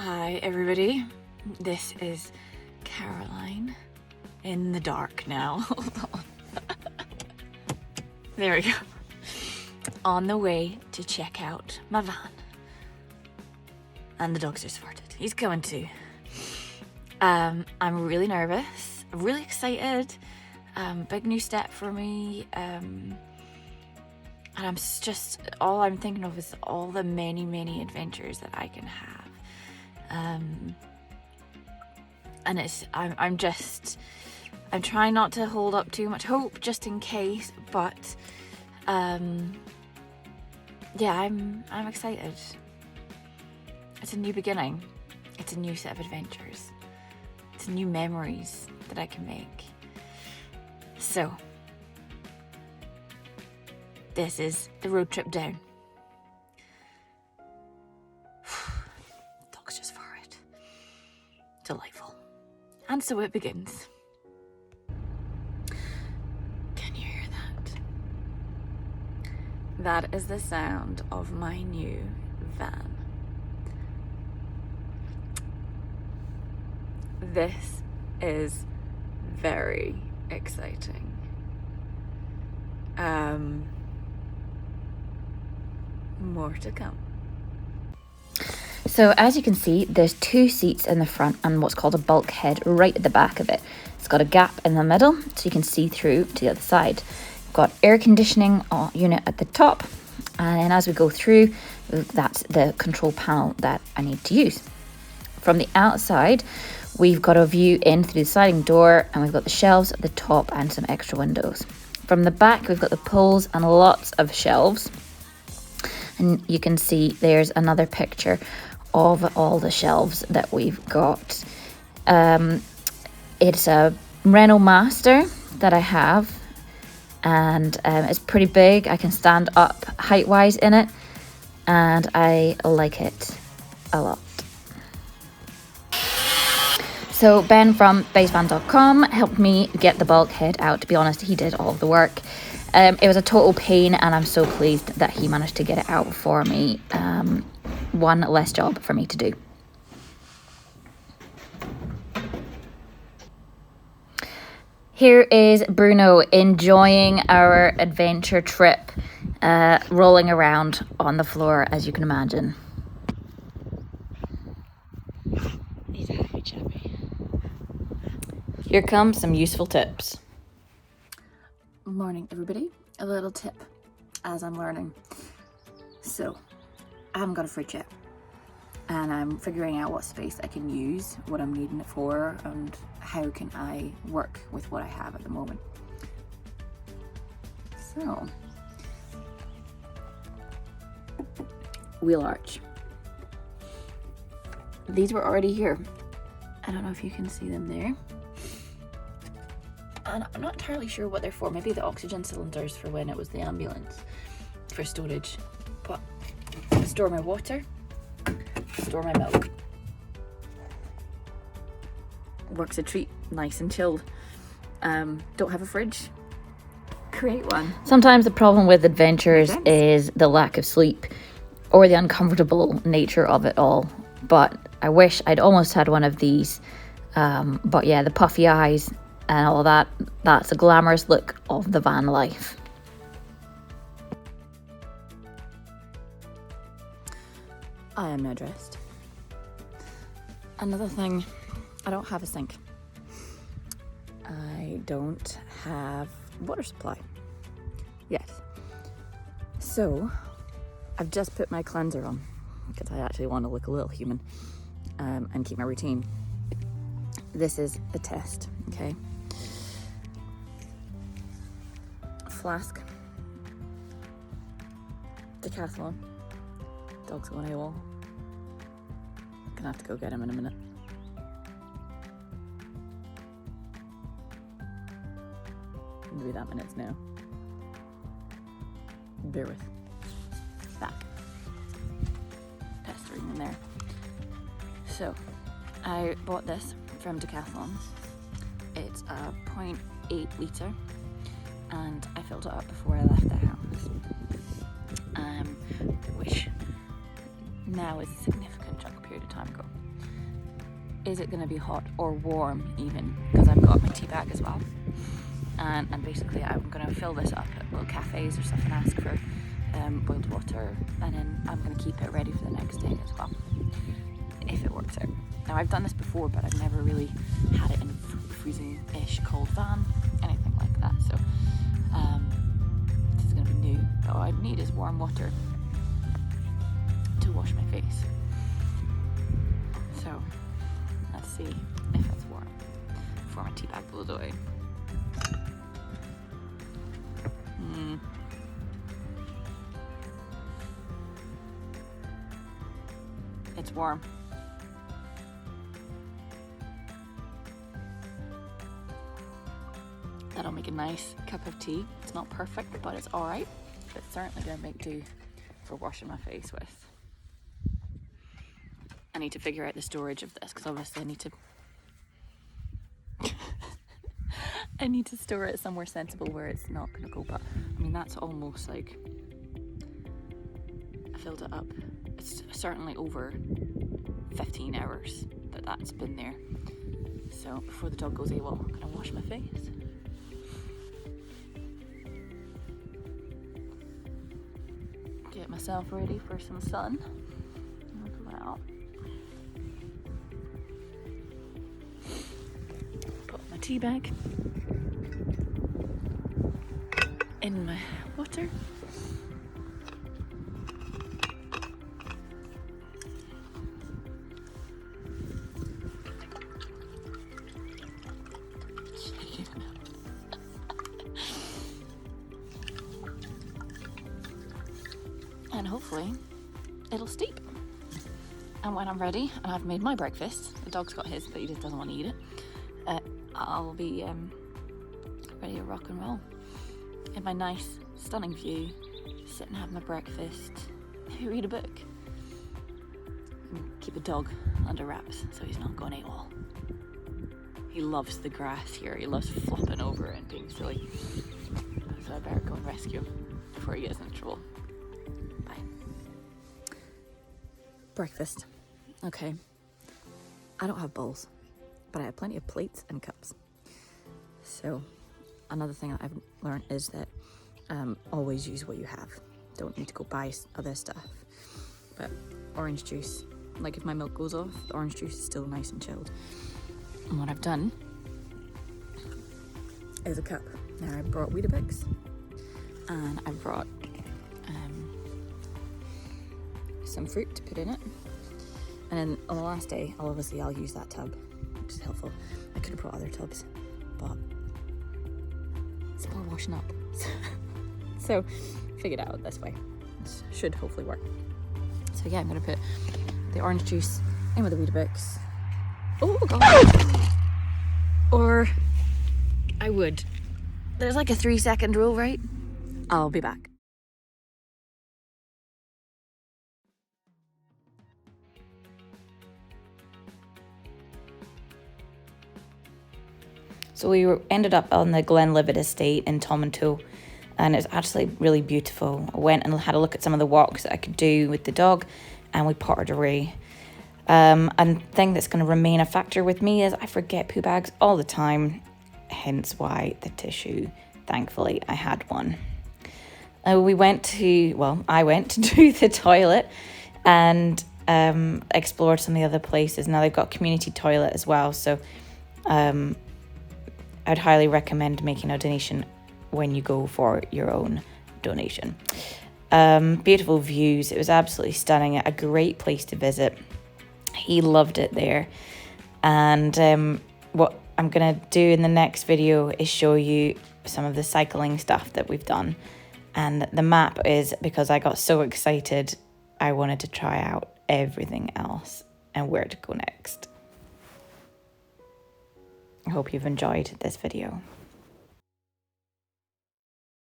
Hi everybody, this is Caroline in the dark now. Hold on. There we go. On the way to check out my van. And the dog's just farted. He's coming too. I'm really nervous, really excited. Big new step for me. And I'm just, all I'm thinking of is all the many adventures that I can have. And it's, I'm trying not to hold up too much hope just in case, but yeah, I'm excited. It's a new beginning. It's a new set of adventures. It's new memories that I can make. So, this is the road trip down. Dog's just farted. Delightful. And so it begins. Can you hear that? That is the sound of my new van. This is very exciting. More to come. So as you can see, there's two seats in the front and what's called a bulkhead right at the back of it. It's got a gap in the middle so you can see through to the other side. You've got air conditioning unit at the top, and then as we go through, that's the control panel that I need to use. From the outside, we've got a view in through the sliding door, and we've got the shelves at the top and some extra windows. From the back, we've got the poles and lots of shelves. And you can see there's another picture of all the shelves that we've got. It's a Renault Master that I have, and it's pretty big. I can stand up height-wise in it, and I like it a lot. So Ben from basevan.com helped me get the bulkhead out. To be honest, he did all of the work. It was a total pain, and I'm so pleased that he managed to get it out for me. One less job for me to do. Here is Bruno enjoying our adventure trip, rolling around on the floor, as you can imagine. He's a happy chappy. Here come some useful tips. Morning everybody. A little tip as I'm learning. So, I haven't got a fridge yet, and I'm figuring out what space I can use, what I'm needing it for, and how can I work with what I have at the moment. So, wheel arch. These were already here. I don't know if you can see them there. And I'm not entirely sure what they're for. Maybe the oxygen cylinders for when it was the ambulance for storage. But store my water, store my milk. Works a treat, nice and chilled. Don't have a fridge? Create one. Sometimes the problem with adventures is the lack of sleep or the uncomfortable nature of it all. But I wish I'd almost had one of these. But yeah, the puffy eyes and all that, that's a glamorous look of the van life. I am now dressed. Another thing, I don't have a sink. I don't have water supply yet. So I've just put my cleanser on because I actually want to look a little human and keep my routine. This is a test, okay? Flask. Decathlon. Dog's going AWOL. Gonna have to go get him in a minute. Maybe that minute's now. Bear with. Back. Pestering in there. So, I bought this from Decathlon. It's a 0.8 litre, and I filled it up before I left the house. Which now is a significant chunk period of time ago. is it going to be hot or warm even? Because I've got my tea bag as well. And basically I'm going to fill this up at little cafes or stuff and ask for boiled water, and then I'm going to keep it ready for the next day as well, if it works out. Now I've done this before, but I've never really had it in a freezing-ish cold van, anything like that, so this is going to be new. But all I need is warm water to wash my face. So let's see if it's warm before my tea bag blows away. It's warm. That'll make a nice cup of tea. It's not perfect, but it's alright. It's certainly going to make do for washing my face with. I need to figure out the storage of this, because obviously I need to I need to store it somewhere sensible where it's not going to go. But I mean, that's almost like, I filled it up. It's certainly over 15 hours that's been there. So before the dog goes AWOL, I'm gonna wash my face. Get myself ready for some sun as well. Put my tea bag in my water. And hopefully it'll steep. And when I'm ready and I've made my breakfast, the dog's got his but he just doesn't want to eat it, I'll be ready to rock and roll in my nice stunning view, sit and have my breakfast, maybe read a book, and keep the dog under wraps so he's not going AWOL. He loves the grass here, he loves flopping over it and being silly, so I better go and rescue him before he gets into trouble. Breakfast. Okay. I don't have bowls, but I have plenty of plates and cups. So another thing that I've learned is that always use what you have. Don't need to go buy other stuff. But orange juice, like if my milk goes off, the orange juice is still nice and chilled. And what I've done is a cup. Now I brought Weetabix and I brought some fruit to put in it, and then on the last day I'll use that tub, which is helpful. I could have brought other tubs, but it's more washing up. So figured out this way. This should hopefully work. So yeah, I'm gonna put the orange juice in with the Weetabix. Oh god. Or I would. There's like a 3-second rule, right? I'll be back. So we ended up on the Glenlivet estate in Tomintoul, and it's actually really beautiful. I went and had a look at some of the walks that I could do with the dog, and we pottered away. And the thing that's going to remain a factor with me is I forget poo bags all the time, hence why the tissue. Thankfully, I had one. I went to the toilet and explored some of the other places. Now they've got a community toilet as well, so I'd highly recommend making a donation when you go for your own donation. Beautiful views. It was absolutely stunning. A great place to visit. He loved it there. And what I'm going to do in the next video is show you some of the cycling stuff that we've done. And the map is because I got so excited, I wanted to try out everything else and where to go next. I hope you've enjoyed this video.